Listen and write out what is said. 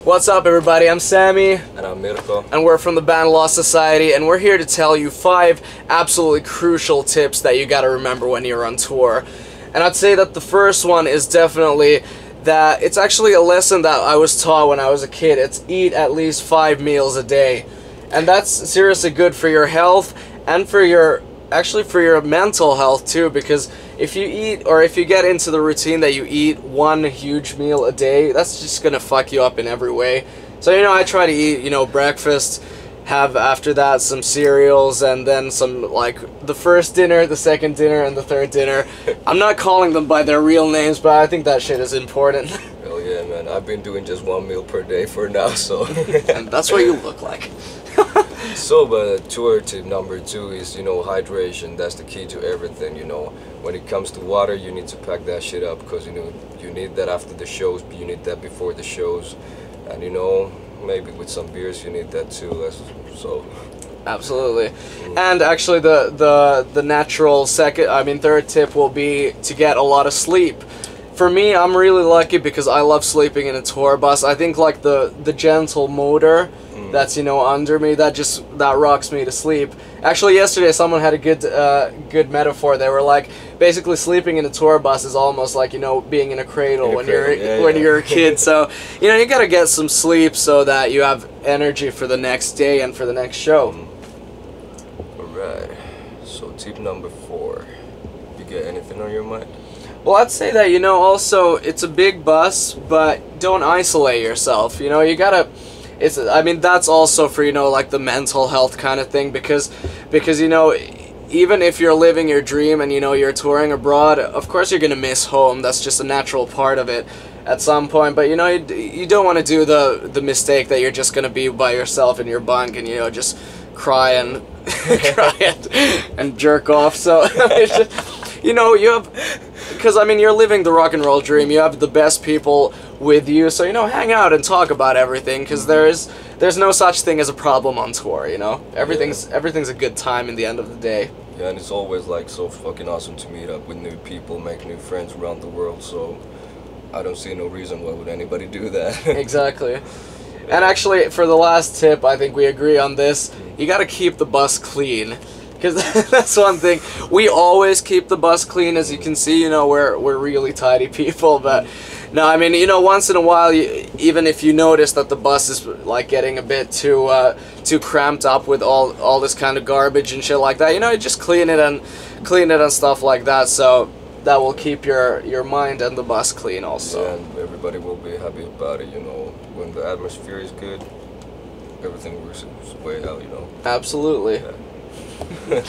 What's up, everybody? I'm Sammy. And I'm Mirko. And we're from the band Lost Society, and we're here to tell you 5 absolutely crucial tips that you gotta remember when you're on tour. And I'd say that the first one is definitely that it's actually a lesson that I was taught when I was a kid. It's eat at least 5 meals a day. And that's seriously good for your health and for your mental health too, because if you eat, or if you get into the routine that you eat one huge meal a day, that's just gonna fuck you up in every way. So, I try to eat, breakfast, have after that some cereals, and then some, like, the first dinner, the second dinner, and the third dinner. I'm not calling them by their real names, but I think that shit is important. Hell yeah, man. I've been doing just 1 meal per day for now, so... And that's what you look like. So, but tour tip number 2 is, hydration. That's the key to everything, When it comes to water, you need to pack that shit up, because, you need that after the shows, but you need that before the shows. And, maybe with some beers, you need that too, so... Absolutely. And actually the natural third tip will be to get a lot of sleep. For me, I'm really lucky because I love sleeping in a tour bus. I think like the gentle motor that's under me, that rocks me to sleep. Actually, yesterday someone had a good metaphor. They were like, basically sleeping in a tour bus is almost like being in a cradle when you're a kid. So you gotta get some sleep so that you have energy for the next day and for the next show. Alright, so tip number 4. You get anything on your mind? Well, I'd say that also it's a big bus, but don't isolate yourself. You gotta. That's also for like the mental health kind of thing, because even if you're living your dream and you're touring abroad, of course you're gonna miss home. That's just a natural part of it at some point. But you don't want to do the mistake that you're just gonna be by yourself in your bunk and just cry and and jerk off. So it's just, you have, because you're living the rock and roll dream. You have the best people with you, so hang out and talk about everything, because there's no such thing as a problem on tour. Everything's a good time in the end of the day. Yeah, and it's always like so fucking awesome to meet up with new people, make new friends around the world. So I don't see no reason why would anybody do that. Exactly. And actually, for the last tip, I think we agree on this. You gotta keep the bus clean. Because that's one thing. We always keep the bus clean, as you can see. We're really tidy people. But no, once in a while, even if you notice that the bus is like getting a bit too cramped up with all this kind of garbage and shit like that, you just clean it and stuff like that. So that will keep your mind and the bus clean also. Yeah, and everybody will be happy about it. When the atmosphere is good, everything works its way out. Absolutely. Yeah.